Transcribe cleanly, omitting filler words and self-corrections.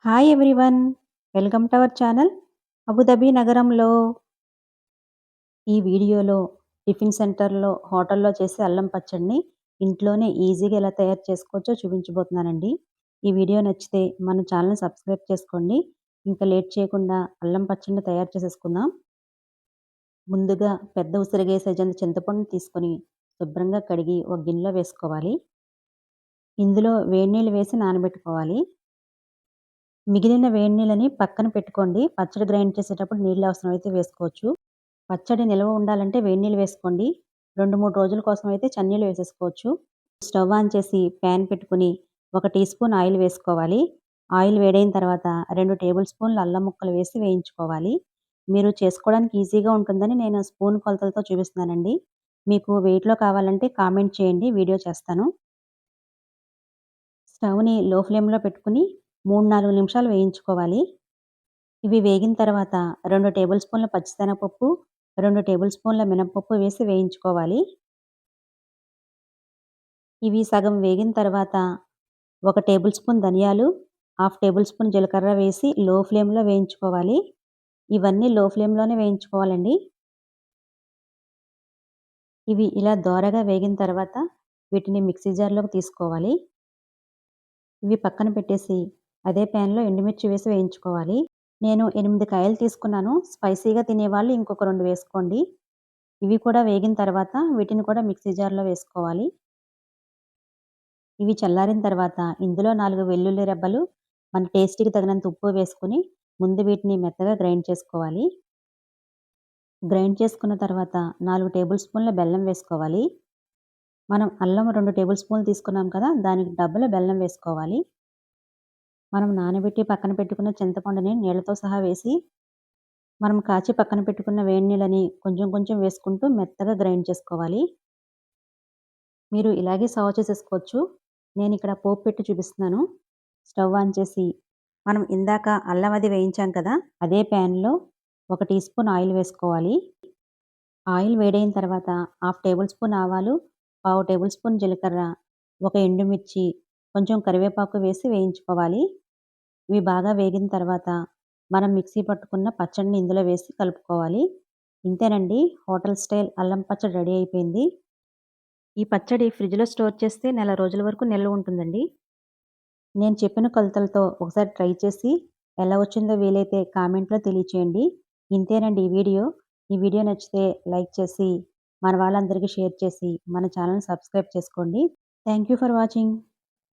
Hi everyone. Welcome to our channel. Abu Dhabi నగరంలో ఈ వీడియోలో టిఫిన్ సెంటర్‌లో, హోటల్‌లో చేసే అల్లం పచ్చడిని ఇంట్లోనే ఈజీగా ఎలా తయారు చేసుకోవచ్చో చూపించబోతున్నానండి. ఈ వీడియో నచ్చితే మన ఛానల్‌ని సబ్స్క్రైబ్ చేసుకోండి. ఇంకా లేట్ చేయకుండా అల్లం పచ్చడిని తయారు చేసేసుకుందాం. ముందుగా పెద్ద ఉసిరికాయ సైజంత చింతపండుని తీసుకొని శుభ్రంగా కడిగి ఒక గిన్నెలో వేసుకోవాలి. ఇందులో వేడి నీళ్ళు వేసి నానబెట్టుకోవాలి. మిగిలిన వేడి నీళ్ళని పక్కన పెట్టుకోండి. పచ్చడి గ్రైండ్ చేసేటప్పుడు నీళ్ళు అవసరమైతే వేసుకోవచ్చు. పచ్చడి నిల్వ ఉండాలంటే వేడి నీళ్ళు వేసుకోండి. 2, 3 రోజుల కోసం అయితే చన్నీళ్ళు వేసేసుకోవచ్చు. స్టవ్ ఆన్ చేసి ప్యాన్ పెట్టుకొని 1 టీ స్పూన్ ఆయిల్ వేసుకోవాలి. ఆయిల్ వేడైన తర్వాత 2 టేబుల్ స్పూన్ల అల్లం ముక్కలు వేసి వేయించుకోవాలి. మీరు చేసుకోవడానికి ఈజీగా ఉంటుందని నేను స్పూన్ కొలతలతో చూపిస్తున్నానండి. మీకు వెయిట్‌లో కావాలంటే కామెంట్ చేయండి. వీడియో చేస్తాను. స్టవ్‌ని లో ఫ్లేమ్‌లో పెట్టుకొని 3, 4 నిమిషాలు వేయించుకోవాలి. ఇవి వేగిన తర్వాత 2 టేబుల్ స్పూన్ల పచ్చిశనగపప్పు, 2 టేబుల్ స్పూన్ల మినపప్పు వేసి వేయించుకోవాలి. ఇవి సగం వేగిన తర్వాత 1 టేబుల్ స్పూన్ ధనియాలు, హాఫ్ టేబుల్ స్పూన్ జీలకర్ర వేసి లో ఫ్లేమ్‌లో వేయించుకోవాలి. ఇవన్నీ లో ఫ్లేమ్‌లోనే వేయించుకోవాలండి. ఇవి ఇలా దోరగా వేగిన తర్వాత వీటిని మిక్సీ జార్‌లోకి తీసుకోవాలి. ఇవి పక్కన పెట్టేసి అదే ప్యాన్‌లో ఎండుమిర్చి వేసి వేయించుకోవాలి. నేను 8 కాయలు తీసుకున్నాను. స్పైసీగా తినేవాళ్ళు ఇంకొక 2 వేసుకోండి. ఇవి కూడా వేగిన తర్వాత వీటిని కూడా మిక్సీ జార్‌లో వేసుకోవాలి. ఇవి చల్లారిన తర్వాత ఇందులో 4 వెల్లుల్లి రెబ్బలు, మన టేస్ట్‌కి తగినంత ఉప్పు వేసుకొని ముందు వీటిని మెత్తగా గ్రైండ్ చేసుకోవాలి. గ్రైండ్ చేసుకున్న తర్వాత 4 టేబుల్ స్పూన్ల బెల్లం వేసుకోవాలి. మనం అల్లం 2 టేబుల్ స్పూన్లు తీసుకున్నాం కదా! దానికి డబుల్ బెల్లం వేసుకోవాలి. మనం నానబెట్టి పక్కన పెట్టుకున్న చింతపండుని నీళ్ళతో సహా వేసి మనం కాచి పక్కన పెట్టుకున్న వేడి నీళ్ళని కొంచెం కొంచెం వేసుకుంటూ మెత్తగా గ్రైండ్ చేసుకోవాలి. మీరు ఇలాగే సర్వ్ చేసేసుకోవచ్చు. నేనిక్కడ పోపు పెట్టి చూపిస్తున్నాను. స్టవ్ ఆన్ చేసి మనం ఇందాక అల్లం అది వేయించాం కదా! అదే ప్యాన్‌లో 1 టీ స్పూన్ ఆయిల్ వేసుకోవాలి. ఆయిల్ వేడైన తర్వాత హాఫ్ టేబుల్ స్పూన్ ఆవాలు, పావు టేబుల్ స్పూన్ జీలకర్ర, 1 ఎండుమిర్చి, కొంచెం కరివేపాకు వేసి వేయించుకోవాలి. ఇవి బాగా వేగిన తర్వాత మనం మిక్సీ పట్టుకున్న పచ్చడిని ఇందులో వేసి కలుపుకోవాలి. ఇంతేనండి, హోటల్ స్టైల్ అల్లం పచ్చడి రెడీ అయిపోయింది. ఈ పచ్చడి ఫ్రిడ్జ్‌లో స్టోర్ చేస్తే నెల రోజుల వరకు నిల్వ ఉంటుందండి. నేను చెప్పిన కొలతలతో ఒకసారి ట్రై చేసి ఎలా వచ్చిందో వీలైతే కామెంట్‌లో తెలియచేయండి. ఇంతేనండి ఈ వీడియో. ఈ వీడియో నచ్చితే లైక్ చేసి, మన వాళ్ళందరికీ షేర్ చేసి, మన ఛానెల్‌ని సబ్స్క్రైబ్ చేసుకోండి. Thank you for watching.